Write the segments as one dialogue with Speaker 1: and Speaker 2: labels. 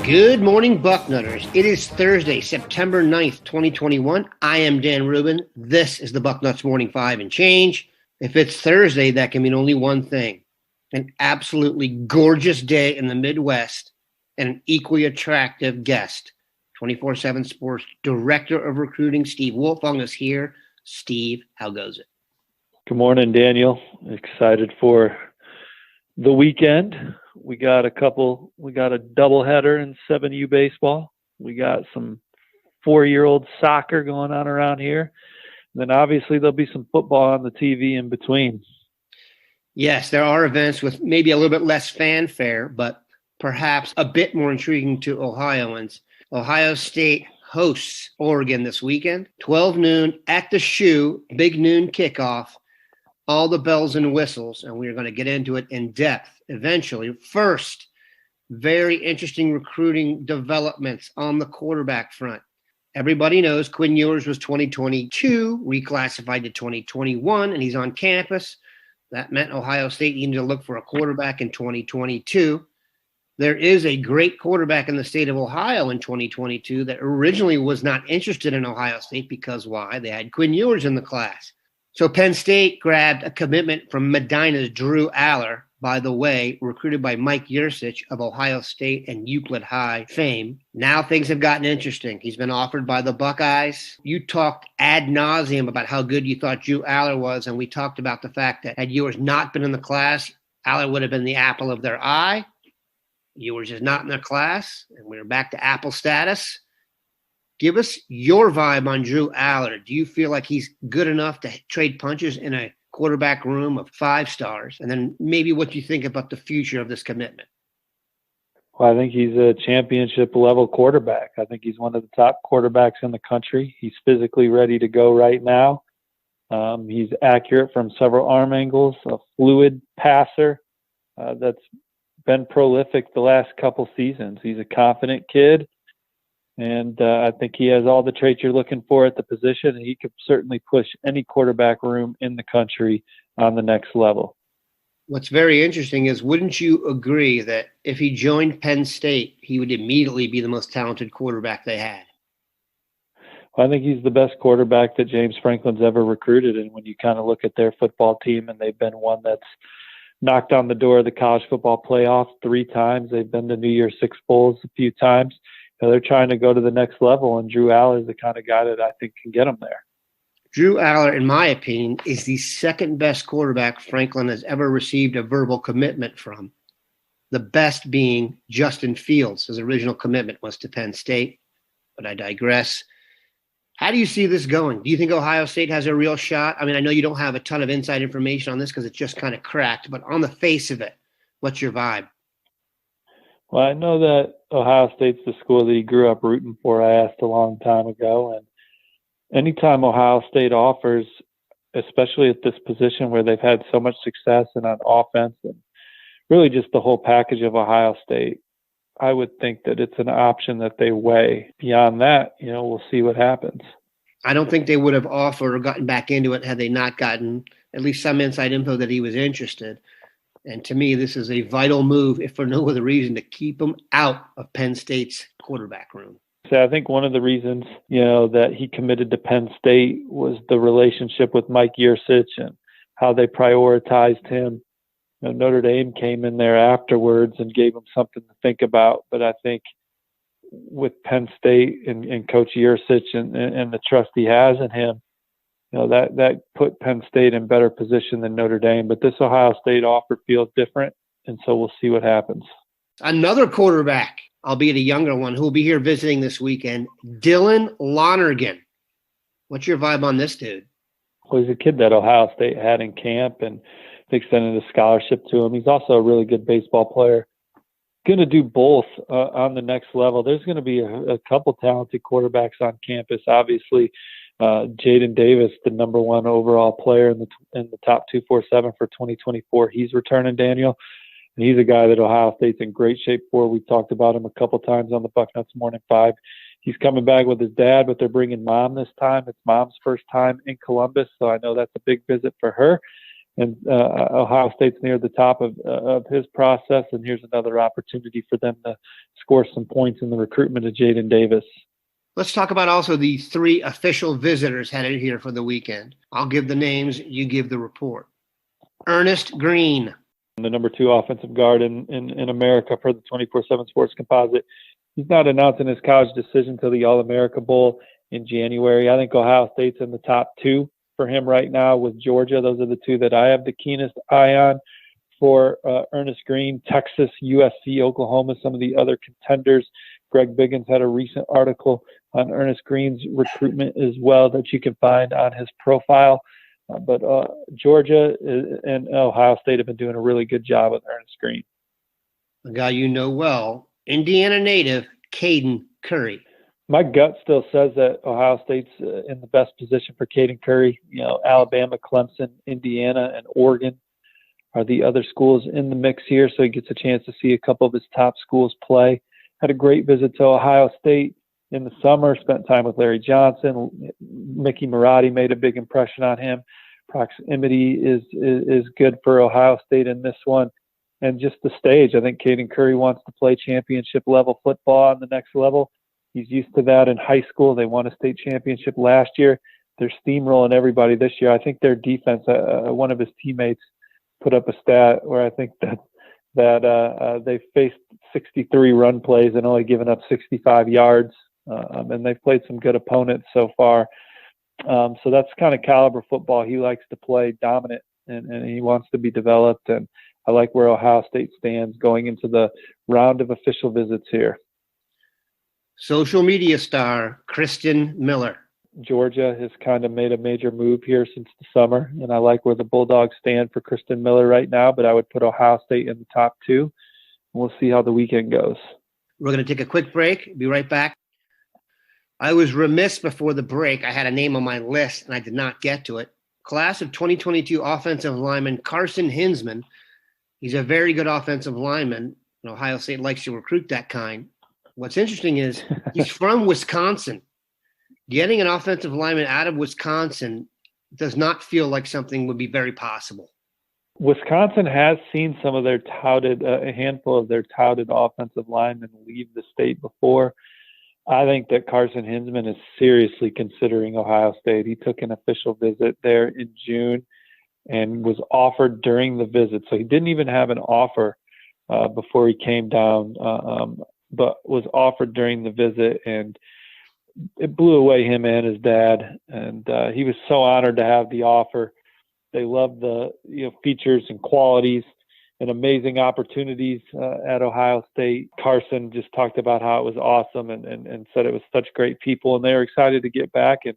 Speaker 1: Good morning, Bucknutters. It is Thursday, September 9th, 2021. I am Dan Rubin. This is the Bucknuts Morning 5 and change. If it's Thursday, that can mean only one thing. An absolutely gorgeous day in the Midwest and an equally attractive guest. 24/7 Sports Director of Recruiting, Steve Wiltfong, is here. Steve, how goes it?
Speaker 2: Good morning, Daniel. Excited for the weekend. We got a doubleheader in 7U baseball. We got some 4-year-old soccer going on around here. And then obviously there'll be some football on the TV in between.
Speaker 1: Yes, there are events with maybe a little bit less fanfare, but perhaps a bit more intriguing to Ohioans. Ohio State hosts Oregon this weekend, 12 noon at the Shoe, big noon kickoff, all the bells and whistles, and we're going to get into it in depth eventually. First, very interesting recruiting developments on the quarterback front. Everybody knows Quinn Ewers was 2022, reclassified to 2021, and he's on campus. That meant Ohio State needed to look for a quarterback in 2022. There is a great quarterback in the state of Ohio in 2022 that originally was not interested in Ohio State because why? They had Quinn Ewers in the class. So Penn State grabbed a commitment from Medina's Drew Allar, by the way, recruited by Mike Yursich of Ohio State and Euclid High fame. Now things have gotten interesting. He's been offered by the Buckeyes. You talked ad nauseum about how good you thought Drew Allar was, and we talked about the fact that had Ewers not been in the class, Allar would have been the apple of their eye. Ewers is not in their class, and we're back to apple status. Give us your vibe on Drew Allar. Do you feel like he's good enough to trade punches in a quarterback room of 5 stars? And then maybe what you think about the future of this commitment.
Speaker 2: Well, I think he's a championship level quarterback. I think he's one of the top quarterbacks in the country. He's physically ready to go right now. He's accurate from several arm angles, a fluid passer that's been prolific the last couple seasons. He's a confident kid. And I think he has all the traits you're looking for at the position, and he could certainly push any quarterback room in the country on the next level.
Speaker 1: What's very interesting is, wouldn't you agree that if he joined Penn State, he would immediately be the most talented quarterback they had?
Speaker 2: Well, I think he's the best quarterback that James Franklin's ever recruited. And when you kind of look at their football team, and they've been one that's knocked on the door of the college football playoff 3 times. They've been to New Year's Six Bowls a few times. They're trying to go to the next level, and Drew Allar is the kind of guy that I think can get them there.
Speaker 1: Drew Allar, in my opinion, is the second best quarterback Franklin has ever received a verbal commitment from. The best being Justin Fields. His original commitment was to Penn State, but I digress. How do you see this going? Do you think Ohio State has a real shot? I mean, I know you don't have a ton of inside information on this because it's just kind of cracked, but on the face of it, what's your vibe?
Speaker 2: Well, I know that Ohio State's the school that he grew up rooting for. I asked a long time ago. And anytime Ohio State offers, especially at this position where they've had so much success and on offense and really just the whole package of Ohio State, I would think that it's an option that they weigh. Beyond that, we'll see what happens.
Speaker 1: I don't think they would have offered or gotten back into it had they not gotten at least some inside info that he was interested. And to me, this is a vital move, if for no other reason, to keep him out of Penn State's quarterback room.
Speaker 2: So I think one of the reasons, that he committed to Penn State was the relationship with Mike Yursich and how they prioritized him. Notre Dame came in there afterwards and gave him something to think about. But I think with Penn State and Coach Yursich and the trust he has in him, that put Penn State in better position than Notre Dame. But this Ohio State offer feels different, and so we'll see what happens.
Speaker 1: Another quarterback, albeit a younger one, who will be here visiting this weekend, Dylan Lonergan. What's your vibe on this dude?
Speaker 2: Well, he's a kid that Ohio State had in camp, and they extended a scholarship to him. He's also a really good baseball player. Going to do both on the next level. There's going to be a couple talented quarterbacks on campus. Obviously, Jaden Davis, the number 1 overall player in the top 247 for 2024. He's returning, Daniel. And he's a guy that Ohio State's in great shape for. We talked about him a couple times on the Bucknuts Morning 5. He's coming back with his dad, but they're bringing mom this time. It's mom's first time in Columbus, so I know that's a big visit for her. and Ohio State's near the top of his process, and here's another opportunity for them to score some points in the recruitment of Jaden Davis.
Speaker 1: Let's talk about also the 3 official visitors headed here for the weekend. I'll give the names, you give the report. Ernest Green,
Speaker 2: the number 2 offensive guard in America for the 24/7 Sports Composite. He's not announcing his college decision until the All-America Bowl in January. I think Ohio State's in the top 2 for him right now with Georgia. Those are the 2 that I have the keenest eye on for Ernest Green. Texas, USC, Oklahoma, some of the other contenders. Greg Biggins had a recent article on Ernest Green's recruitment as well that you can find on his profile. But Georgia and Ohio State have been doing a really good job with Ernest Green.
Speaker 1: A guy you know well, Indiana native, Caden Curry.
Speaker 2: My gut still says that Ohio State's in the best position for Caden Curry. Alabama, Clemson, Indiana, and Oregon are the other schools in the mix here, so he gets a chance to see a couple of his top schools play. Had a great visit to Ohio State in the summer, spent time with Larry Johnson. Mickey Marotti made a big impression on him. Proximity is good for Ohio State in this one. And just the stage, I think Caden Curry wants to play championship level football on the next level. He's used to that in high school. They won a state championship last year. They're steamrolling everybody this year. I think their defense, one of his teammates put up a stat where I think that they faced 63 run plays and only given up 65 yards. And they've played some good opponents so far. So that's kind of caliber football he likes to play, dominant, and he wants to be developed. And I like where Ohio State stands going into the round of official visits here.
Speaker 1: Social media star Kristen Miller.
Speaker 2: Georgia has kind of made a major move here since the summer, and I like where the Bulldogs stand for Kristen Miller right now, but I would put Ohio State in the top 2. And we'll see how the weekend goes.
Speaker 1: We're going to take a quick break. Be right back. I was remiss before the break. I had a name on my list, and I did not get to it. Class of 2022 offensive lineman Carson Hinsman. He's a very good offensive lineman. Ohio State likes to recruit that kind. What's interesting is he's from Wisconsin. Getting an offensive lineman out of Wisconsin does not feel like something would be very possible.
Speaker 2: Wisconsin has seen some of their a handful of their touted offensive linemen leave the state before. I think that Carson Hinsman is seriously considering Ohio State. He took an official visit there in June and was offered during the visit. So he didn't even have an offer before he came down, but was offered during the visit, and it blew away him and his dad. And he was so honored to have the offer. They love the features and qualities and amazing opportunities at Ohio State. Carson just talked about how it was awesome and said it was such great people, and they were excited to get back and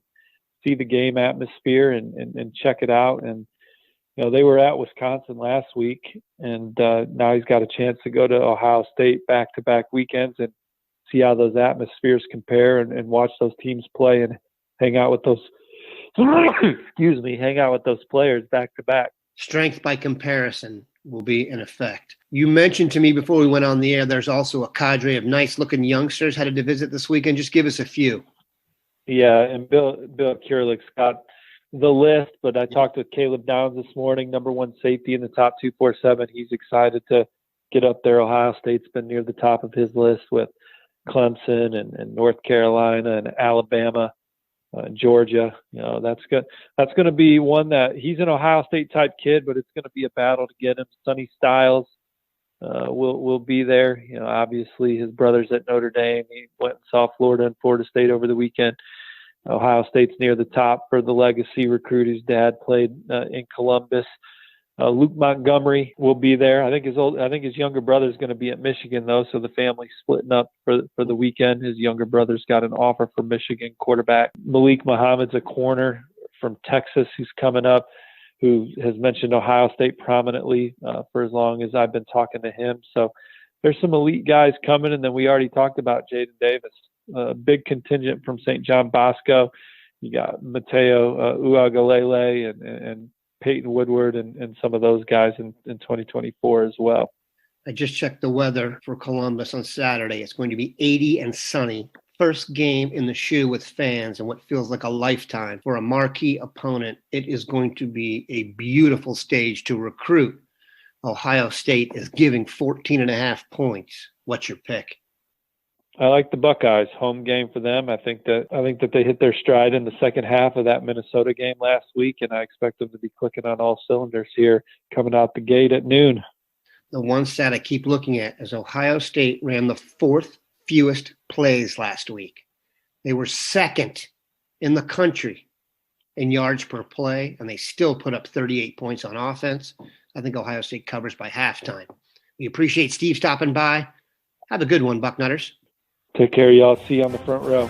Speaker 2: see the game atmosphere and check it out. And they were at Wisconsin last week, and now he's got a chance to go to Ohio State back-to-back weekends and see how those atmospheres compare and watch those teams play and hang out with those hang out with those players back-to-back.
Speaker 1: Strength by comparison will be in effect. You mentioned to me before we went on the air, there's also a cadre of nice-looking youngsters headed to visit this weekend. Just give us a few.
Speaker 2: Yeah, and Bill Kurlick's got the list, but I talked with Caleb Downs this morning, number 1 safety in the top 247. He's excited to get up there. Ohio State's been near the top of his list with Clemson and North Carolina and Alabama, Georgia. That's good. That's going to be one that he's an Ohio State type kid, but it's going to be a battle to get him. Sonny Styles will be there. Obviously his brother's at Notre Dame. He went and saw Florida and Florida State over the weekend. Ohio State's near the top for the legacy recruit whose dad played in Columbus. Luke Montgomery will be there. I think his younger brother is going to be at Michigan though, so the family's splitting up for the weekend. His younger brother's got an offer for Michigan quarterback. Malik Muhammad's a corner from Texas who's coming up, who has mentioned Ohio State prominently for as long as I've been talking to him. So there's some elite guys coming, and then we already talked about Jaden Davis. A big contingent from St. John Bosco. You got Mateo Uagalele and Peyton Woodward and some of those guys in 2024 as well.
Speaker 1: I just checked the weather for Columbus on Saturday. It's going to be 80 and sunny, first game in the shoe with fans and what feels like a lifetime for a marquee opponent. It is going to be a beautiful stage to recruit. Ohio State is giving 14.5 points. What's your pick?
Speaker 2: I like the Buckeyes. Home game for them. I think that they hit their stride in the second half of that Minnesota game last week, and I expect them to be clicking on all cylinders here coming out the gate at noon.
Speaker 1: The one stat I keep looking at is Ohio State ran the fourth fewest plays last week. They were second in the country in yards per play, and they still put up 38 points on offense. I think Ohio State covers by halftime. We appreciate Steve stopping by. Have a good one, Bucknutters.
Speaker 2: Take care, y'all. See you on the front row.